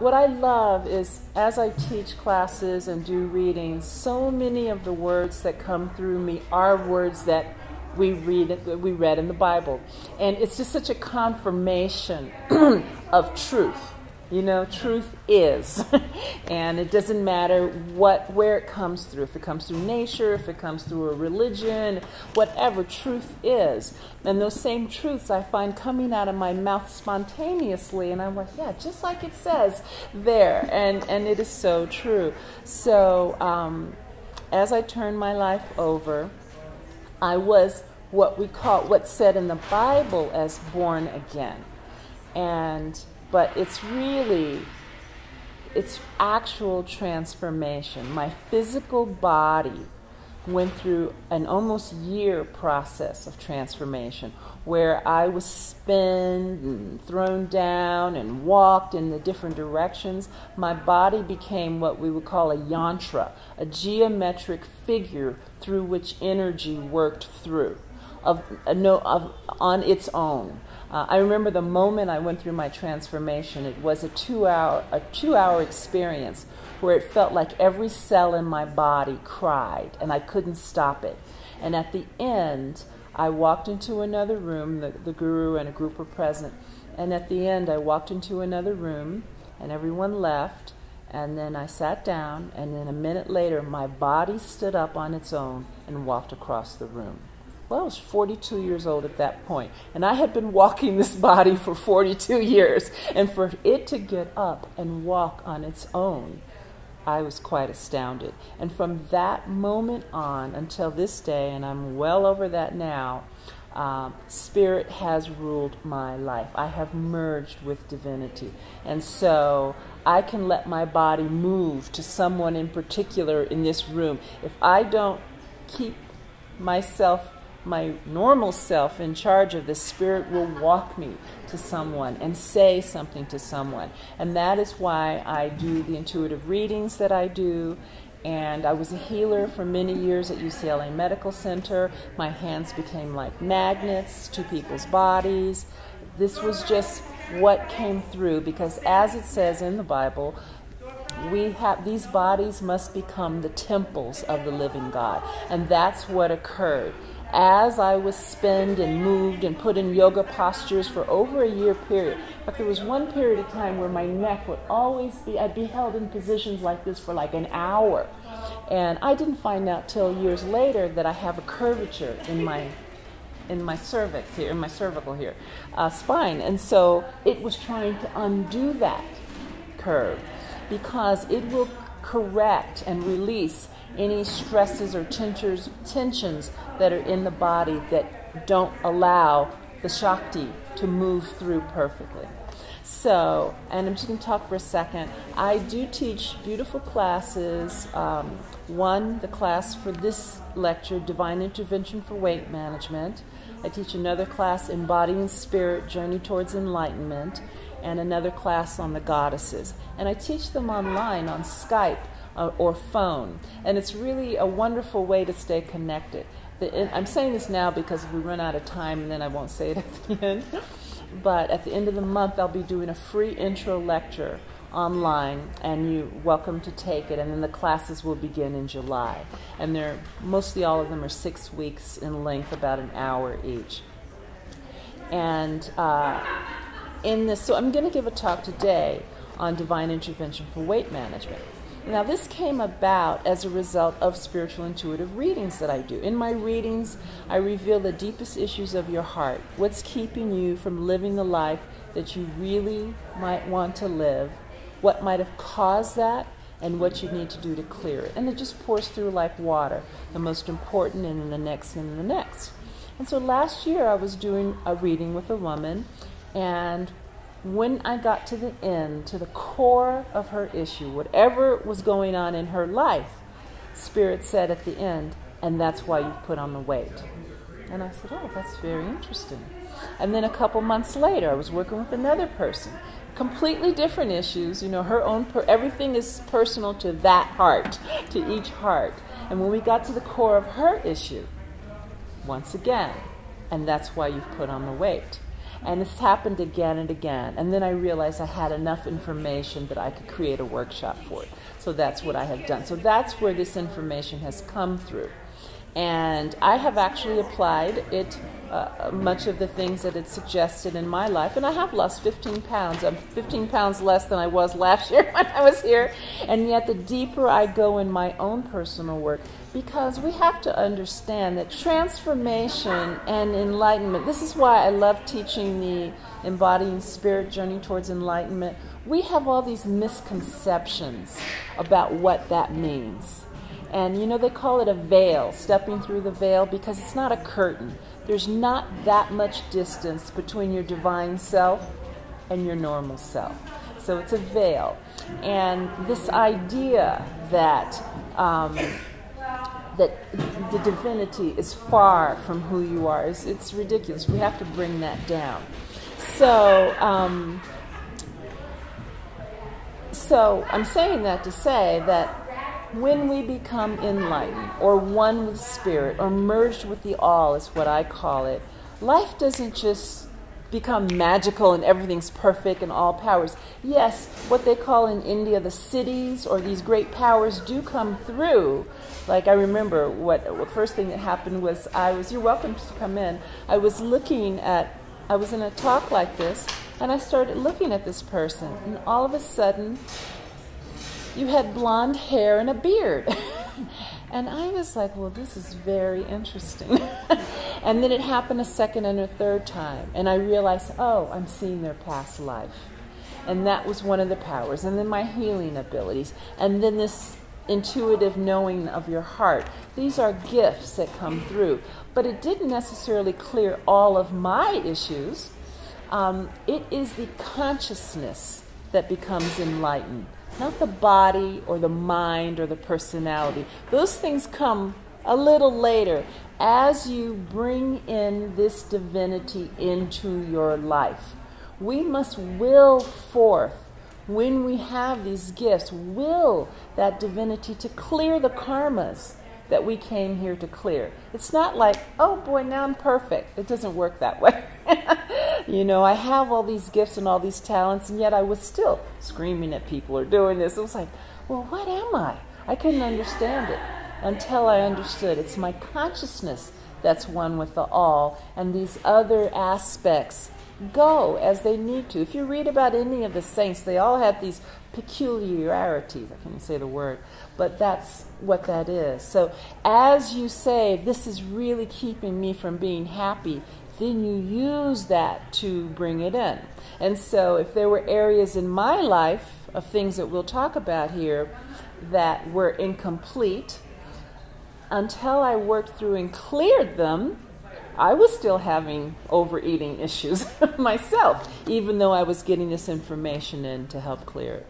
what I love is, as I teach classes and do readings, so many of the words that come through me are words that we read in the Bible. And it's just such a confirmation of truth. You know, truth is. And it doesn't matter where it comes through. If it comes through nature, if it comes through a religion, whatever, truth is. And those same truths I find coming out of my mouth spontaneously. And I'm like, yeah, just like it says there. And it is so true. So as I turned my life over, I was what's said in the Bible as born again. But it's actual transformation. My physical body went through an almost year process of transformation where I was spun and thrown down and walked in the different directions. My body became what we would call a yantra, a geometric figure through which energy worked through on its own. I remember the moment I went through my transformation. It was a two-hour experience where it felt like every cell in my body cried, and I couldn't stop it. And at the end, I walked into another room. The guru and a group were present. And at the end, I walked into another room, and everyone left. And then I sat down, and then a minute later, my body stood up on its own and walked across the room. Well, I was 42 years old at that point, and I had been walking this body for 42 years, and for it to get up and walk on its own, I was quite astounded. And from that moment on until this day, and I'm well over that now, Spirit has ruled my life. I have merged with divinity, and so I can let my body move to someone in particular in this room. If I don't keep my normal self in charge of this, Spirit will walk me to someone and say something to someone. And that is why I do the intuitive readings that I do. And I was a healer for many years at UCLA Medical Center. My hands became like magnets to people's bodies. This was just what came through, because as it says in the Bible, these bodies must become the temples of the living God. And that's what occurred. As I was spun and moved and put in yoga postures for over a year period. But there was one period of time where my neck would always I'd be held in positions like this for like an hour. And I didn't find out till years later that I have a curvature in my cervix here, in my cervical here, spine. And so it was trying to undo that curve, because it will correct and release any stresses or tensions that are in the body that don't allow the Shakti to move through perfectly. So, and I'm just going to talk for a second. I do teach beautiful classes. One, the class for this lecture, Divine Intervention for Weight Management. I teach another class, Embodying Spirit, Journey Towards Enlightenment, and another class on the goddesses. And I teach them online on Skype or phone. And it's really a wonderful way to stay connected. I'm saying this now because we run out of time, and then I won't say it at the end. But at the end of the month, I'll be doing a free intro lecture online, and you're welcome to take it. And then the classes will begin in July. And mostly all of them are 6 weeks in length, about an hour each. And so I'm going to give a talk today on divine intervention for weight management. Now, this came about as a result of spiritual intuitive readings that I do. In my readings, I reveal the deepest issues of your heart, what's keeping you from living the life that you really might want to live, what might have caused that, and what you need to do to clear it. And it just pours through like water, the most important, and then the next, and the next. And so last year, I was doing a reading with a woman, and when I got to the end, to the core of her issue, whatever was going on in her life, Spirit said at the end, and that's why you've put on the weight. And I said, oh, that's very interesting. And then a couple months later, I was working with another person, completely different issues, her own, everything is personal to that heart, to each heart. And when we got to the core of her issue, once again, and that's why you've put on the weight. And it's happened again and again. And then I realized I had enough information that I could create a workshop for it. So that's what I have done. So that's where this information has come through. And I have actually applied it, much of the things that it suggested in my life. And I have lost 15 pounds. I'm 15 pounds less than I was last year when I was here. And yet the deeper I go in my own personal work, because we have to understand that transformation and enlightenment, this is why I love teaching the Embodying Spirit Journey Towards Enlightenment. We have all these misconceptions about what that means. And you know, they call it a veil, stepping through the veil, because it's not a curtain. There's not that much distance between your divine self and your normal self. So it's a veil. And this idea that that the divinity is far from who you are, it's ridiculous. We have to bring that down. So I'm saying that to say that when we become enlightened, or one with spirit, or merged with the all is what I call it, life doesn't just become magical and everything's perfect and all powers. Yes, what they call in India the siddhis, or these great powers, do come through. Like I remember what first thing that happened was you're welcome to come in, I was in a talk like this, and I started looking at this person, and all of a sudden you had blonde hair and a beard. And I was like, well, this is very interesting. And then it happened a second and a third time. And I realized, oh, I'm seeing their past life. And that was one of the powers. And then my healing abilities. And then this intuitive knowing of your heart. These are gifts that come through. But it didn't necessarily clear all of my issues. It is the consciousness that becomes enlightened. Not the body or the mind or the personality. Those things come a little later as you bring in this divinity into your life. We must will forth, when we have these gifts, will that divinity to clear the karmas that we came here to clear. It's not like, oh boy, now I'm perfect. It doesn't work that way. You know, I have all these gifts and all these talents, and yet I was still screaming at people or doing this. It was like, well, what am I? I couldn't understand it until I understood. It's my consciousness that's one with the all, and these other aspects go as they need to. If you read about any of the saints, they all have these peculiarities. I can't say the word, but that's what that is. So as you say, this is really keeping me from being happy, then you use that to bring it in. And so if there were areas in my life of things that we'll talk about here that were incomplete, until I worked through and cleared them, I was still having overeating issues myself, even though I was getting this information in to help clear it.